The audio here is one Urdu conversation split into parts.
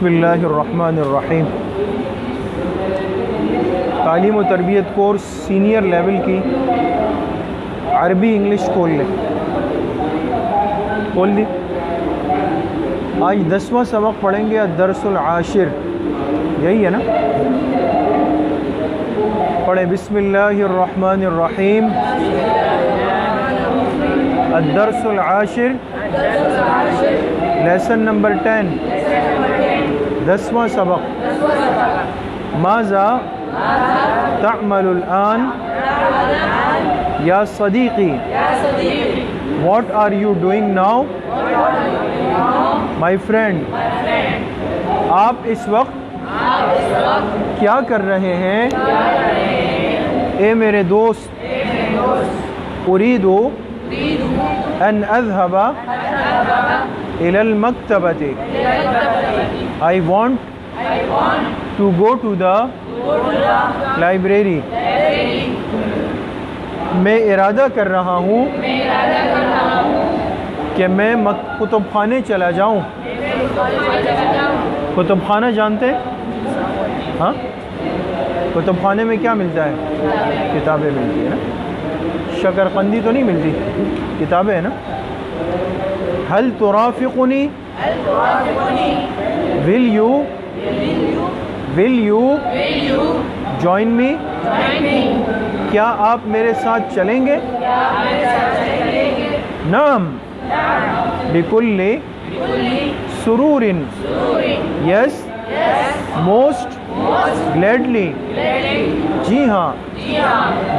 بسم اللہ الرحمن الرحیم۔ تعلیم و تربیت کورس سینئر لیول کی عربی انگلش کھول لیں، کھول دی۔ آج 10واں سبق پڑھیں گے، الدرس العاشر، یہی ہے نا؟ پڑھیں بسم اللہ الرحمن الرحیم۔ الدرس العاشر، لیسن نمبر 10، 10واں سبق۔ ماذا تعمل الآن یا Siddiqui? What are you doing now my friend؟ آپ اس وقت کیا کر رہے ہیں اے میرے دوست؟ اریدو ان اذهب الى المکتبۃ، I want to go to the library۔ میں ارادہ کر رہا ہوں کہ میں کتب خانے چلا جاؤں۔ کتب خانہ جانتے ہیں؟ ہاں، کتب خانے میں کیا ملتا ہے؟ کتابیں ملتی ہیں نا، شکرقندی تو نہیں ملتی، کتابیں ہیں نا۔ هل ترافقنی؟ will you join me؟ کیا آپ میرے ساتھ چلیں گے؟ نعم بکل سرور، یس موسٹ گلیڈلی، جی ہاں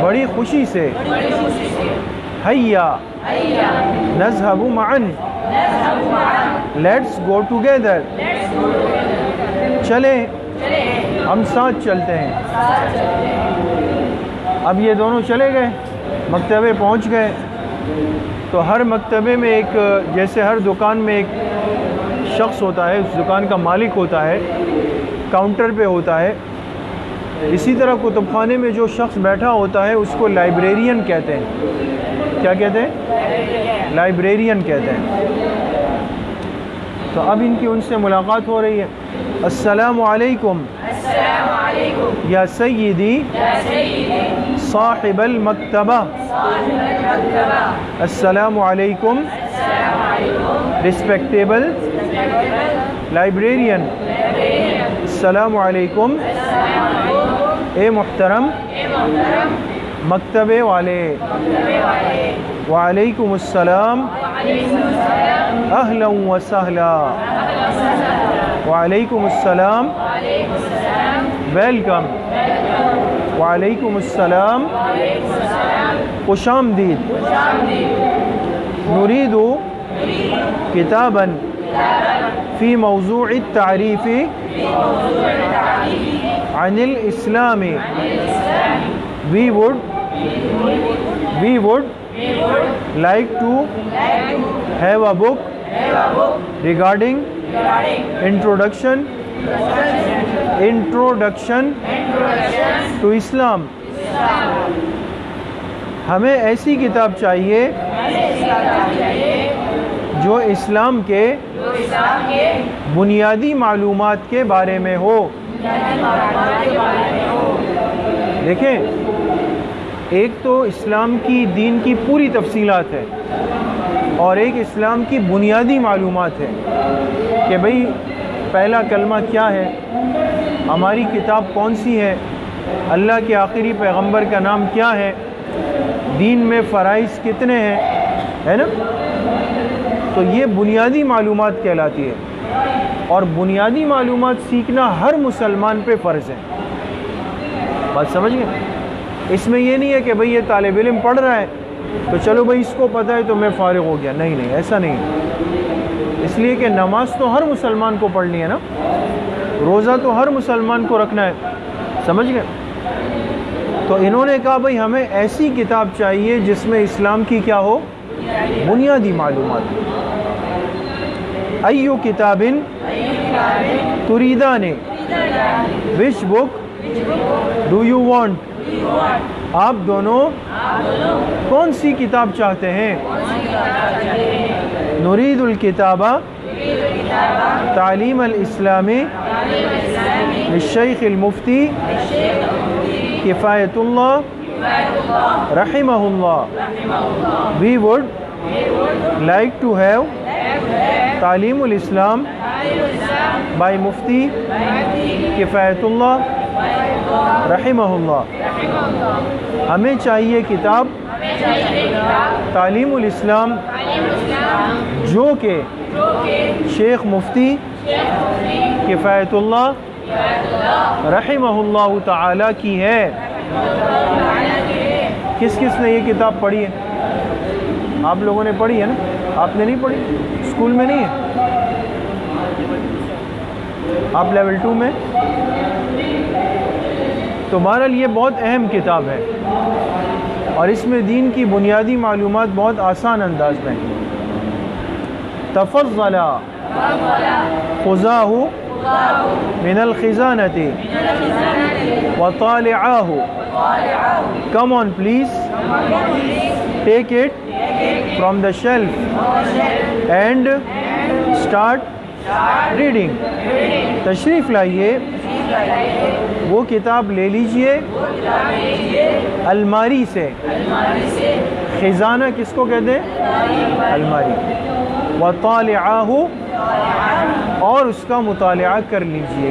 بڑی خوشی سے۔ ہیا نذهب معا، لیٹس گو ٹوگیدر، چلیں ہم ساتھ چلتے ہیں۔ اب یہ دونوں چلے گئے، مکتبے پہنچ گئے، تو ہر مکتبے میں ایک، جیسے ہر دکان میں ایک شخص ہوتا ہے، اس دکان کا مالک ہوتا ہے، کاؤنٹر پہ ہوتا ہے، اسی طرح کتب خانے میں جو شخص بیٹھا ہوتا ہے اس کو لائبریرین کہتے ہیں۔ کیا کہتے ہیں؟ لائبریرین کہتے ہیں۔ تو اب ان کی ان سے ملاقات ہو رہی ہے۔ السلام علیکم یا سیدی صاحب المکتبہ، السلام علیکم ریسپیکٹیبل لائبریرین، السلام علیکم اے محترم مکتبے والے، وعلیکم السلام اہلا وسہلا، وعلیکم السلام ویلکم، وعلیکم السلام خوش آمدید۔ نريد کتابا فی موضوع التعریف عن الاسلام، we would like to have a book regarding introduction to Islam۔ ہمیں ایسی کتاب چاہیے جو اسلام کے بنیادی معلومات کے بارے میں ہو۔ دیکھیں، ایک تو اسلام کی دین کی پوری تفصیلات ہے، اور ایک اسلام کی بنیادی معلومات ہے کہ بھئی پہلا کلمہ کیا ہے، ہماری کتاب کون سی ہے، اللہ کے آخری پیغمبر کا نام کیا ہے، دین میں فرائض کتنے ہیں، ہے نا؟ تو یہ بنیادی معلومات کہلاتی ہے، اور بنیادی معلومات سیکھنا ہر مسلمان پہ فرض ہے۔ بات سمجھ گئے؟ اس میں یہ نہیں ہے کہ بھئی یہ طالب علم پڑھ رہا ہے تو چلو بھئی اس کو پتہ ہے تو میں فارغ ہو گیا، نہیں نہیں، ایسا نہیں ہے۔ اس لیے کہ نماز تو ہر مسلمان کو پڑھنی ہے نا، روزہ تو ہر مسلمان کو رکھنا ہے، سمجھ گئے؟ تو انہوں نے کہا بھئی ہمیں ایسی کتاب چاہیے جس میں اسلام کی کیا ہو؟ بنیادی معلومات۔ ایو کتاب تریدان، وچ بک ڈو یو وانٹ؟ آپ دونوں کون سی کتاب چاہتے ہیں؟ نرید الکتابہ تعلیم الاسلامی للشیخ المفتی کفایت اللہ رحمہ اللہ. We would like to have تعلیم الاسلام by مفتی کفایت اللہ رحمہ اللہ. ہمیں چاہیے کتاب تعلیم الاسلام جو کہ شیخ مفتی کفایت اللہ رحمہ اللہ تعالی کی ہے. کس کس نے یہ کتاب پڑھی ہے؟ آپ لوگوں نے پڑھی ہے نا؟ آپ نے نہیں پڑھی؟ اسکول میں نہیں ہے؟ آپ لیول 2 میں؟ تو بہرحال یہ بہت اہم کتاب ہے اور اس میں دین کی بنیادی معلومات بہت آسان انداز میں. تفضل خذاہ من الخزانۃ وطالعاہ. Come on please, take it from the shelf and start reading. تشریف لائیے، وہ کتاب لے لیجئے الماری سے. خزانہ کس کو کہتے ہیں؟ الماری. وطالعاہ، اور اس کا مطالعہ کر لیجئے.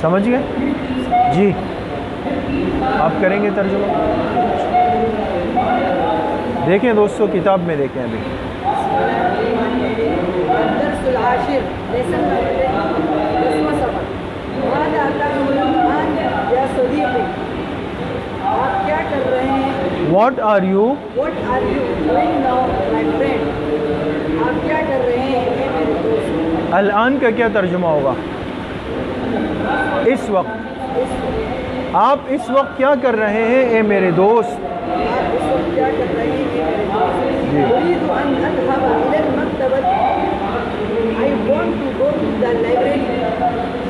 سمجھ گئے؟ جی آپ کریں گے ترجمہ؟ دیکھیں دوستو، کتاب میں دیکھیں ابھی. الدرس العاشر لیسن دسواں سبق. ماذا تعملون یا صدیقی؟ آپ کیا کر رہے ہیں؟ What are you doing now my friend? آپ کیا کر رہے ہیں اے میرے دوست؟ الآن کا کیا ترجمہ ہوگا؟ اس وقت. آپ اس وقت کیا کر رہے ہیں اے میرے دوست؟ آپ اس وقت کیا کر رہے ہیں اے میرے دوست؟ اريد ان اذهب الى المكتبة. I want to go to the library.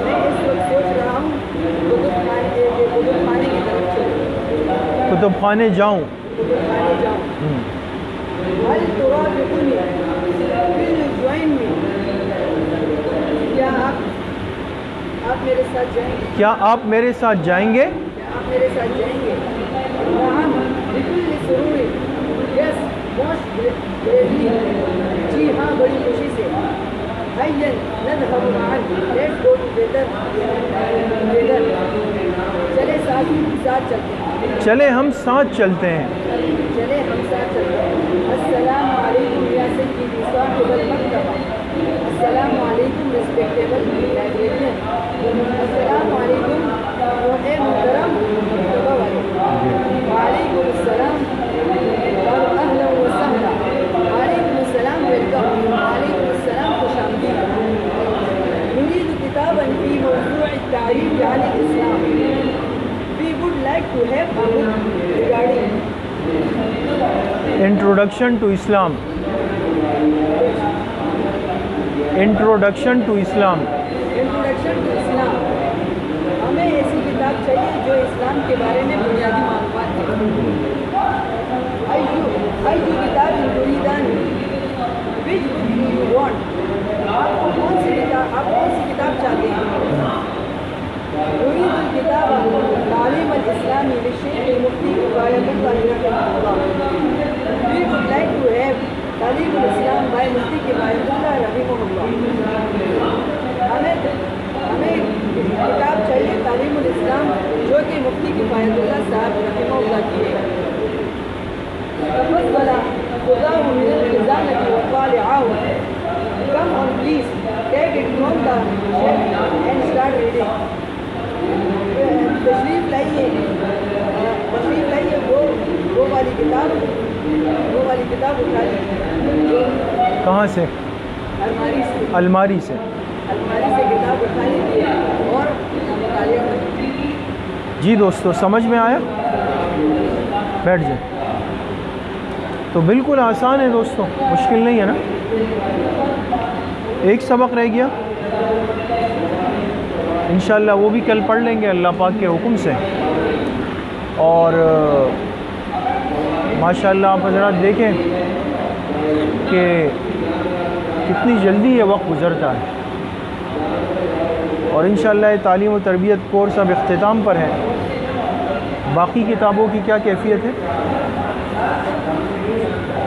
میں اس وقت سوچ رہا ہوں کتب خانے کی طرف چلوں. کتب خانے جاؤں. کتب خانے جاؤں. هل ترافقني؟ Will you join me? کیا آپ میرے ساتھ جائیں گے؟ کیا آپ میرے ساتھ جائیں گے؟ کیا آپ میرے ساتھ جائیں گے؟ نعم بكل سرور. Yes, most gladly. جی ہاں، بڑی خوشی سے. هيا نذهب معا. Let's go together. چلے ساتھ چلتے ہیں. چلے ہم ساتھ چلتے ہیں. چلے ہم ساتھ چلتے ہیں. السلام علیکم یا سیدی صاحب المکتبہ. السلام علیکم ریسپیکٹیبل لائبریرین. السلام علیکم اے محترم مکتبہ والے. وعلیکم السلام. اہلا وسہلا. وعلیکم السلام، ویلکم. وعلیکم السلام، خوش آمدید. نريد كتابا في موضوع التعريف عن الإسلام. We would like to have a book regarding Introduction to Islam. Introduction to Islam. Introduction to Islam. ہمیں ایسی کتاب چاہیے جو اسلام کے بارے میں بنیادی معلومات دے. أي کتاب تريدان؟ Which book do you want? آپ کون سی کتاب چاہتے ہیں؟ نريد الكتاب تعلیم الاسلامی للشیخ المفتی کفایت اللہ رحمہ اللہ. We would like to have تعلیم الاسلام by مفتی کفایت اللہ رحمہ اللہ. ہمیں کتاب چاہیے تعلیم الاسلام جو کہ مفتی کفایت اللہ صاحب رحمہ اللہ کی ہے. تفضل خذاہ من الخزانة وطالعاہ. Come on please, take it from the shelf and start reading. تشریف لائیے وہ والی کتاب اٹھا لیجیے. کہاں سے؟ الماری سے. الماری سے. الماری سے کتاب اٹھا لیجیے اور مطالعہ کریے. جی دوستو، سمجھ میں آیا؟ بیٹھ جائیں. تو بالکل آسان ہے دوستو، مشکل نہیں ہے نا. ایک سبق رہ گیا، انشاءاللہ وہ بھی کل پڑھ لیں گے اللہ پاک کے حکم سے. اور ماشاءاللہ آپ حضرات دیکھیں کہ کتنی جلدی یہ وقت گزرتا ہے. اور انشاءاللہ یہ تعلیم و تربیت کورس اب اختتام پر ہے. باقی کتابوں کی کیا کیفیت ہے؟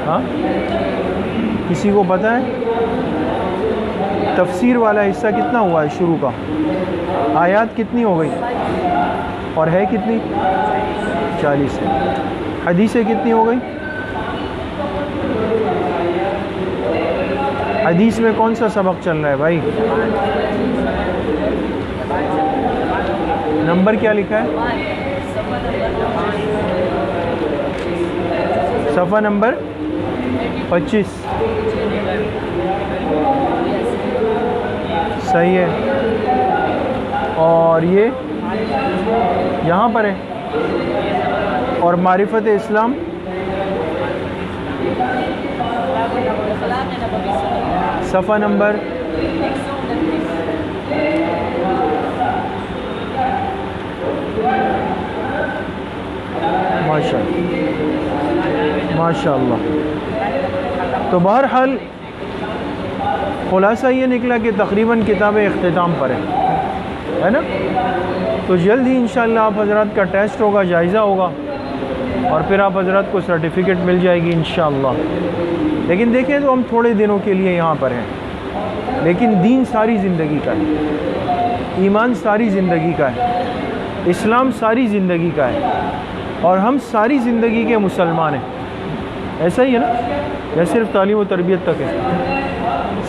ہاں کسی کو پتہ ہے؟ تفسیر والا حصہ کتنا ہوا ہے شروع کا؟ آیات کتنی ہو گئی اور ہے کتنی؟ 40 ہے. حدیثیں کتنی ہو گئی؟ حدیث میں کون سا سبق چل رہا ہے بھائی؟ نمبر کیا لکھا ہے؟ صفحہ نمبر 25. صحیح ہے. اور یہ یہاں پر ہے. اور معرفت اسلام صفحہ نمبر ماشاء اللہ. تو بہرحال خلاصہ یہ نکلا کہ تقریباً کتابیں اختتام پر ہے نا. تو جلد ہی انشاءاللہ آپ حضرات کا ٹیسٹ ہوگا، جائزہ ہوگا، اور پھر آپ حضرات کو سرٹیفکیٹ مل جائے گی انشاءاللہ. لیکن دیکھیں تو ہم تھوڑے دنوں کے لیے یہاں پر ہیں، لیکن دین ساری زندگی کا ہے، ایمان ساری زندگی کا ہے، اسلام ساری زندگی کا ہے، اور ہم ساری زندگی کے مسلمان ہیں. ایسا ہی ہے نا؟ یا صرف تعلیم و تربیت تک ہے؟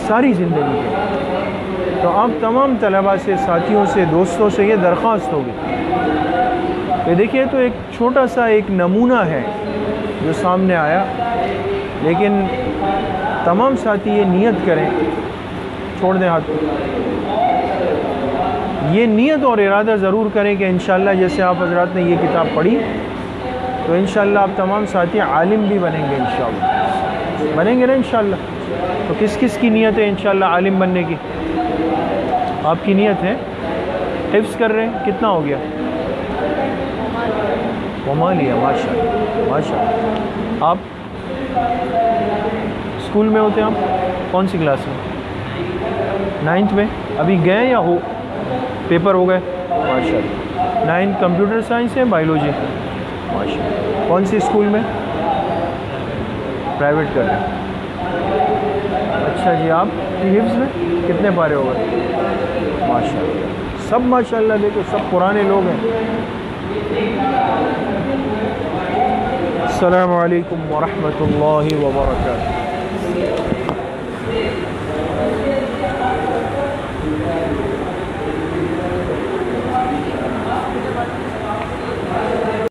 ساری زندگی کے. تو آپ تمام طلباء سے، ساتھیوں سے، دوستوں سے یہ درخواست ہوگی کہ دیکھیے تو ایک چھوٹا سا ایک نمونہ ہے جو سامنے آیا، لیکن تمام ساتھی یہ نیت کریں. چھوڑ دیں ہاتھ کو. یہ نیت اور ارادہ ضرور کریں کہ انشاءاللہ جیسے آپ حضرات نے یہ کتاب پڑھی تو انشاءاللہ آپ تمام ساتھی عالم بھی بنیں گے. انشاءاللہ بنیں گے نا انشاءاللہ. تو کس کس کی نیت ہے انشاءاللہ عالم بننے کی؟ آپ کی نیت ہے؟ حفظ کر رہے ہیں؟ کتنا ہو گیا؟ ومالیہ. ماشاءاللہ ماشاءاللہ. آپ اسکول میں ہوتے ہیں؟ آپ کون سی کلاس میں؟ 9th میں. ابھی گئے یا ہو پیپر ہو گئے؟ ماشاءاللہ. 9th کمپیوٹر سائنس ہے، بائیولوجی؟ ماشاءاللہ. کون سی اسکول میں؟ پرائیویٹ کر رہے ہیں. اچھا جی. آپ کی حفظ میں کتنے پارے ہو گئے؟ ماشاءاللہ. سب ماشاءاللہ دیکھو سب پرانے لوگ ہیں. السلام علیکم ورحمۃ اللہ وبرکاتہ.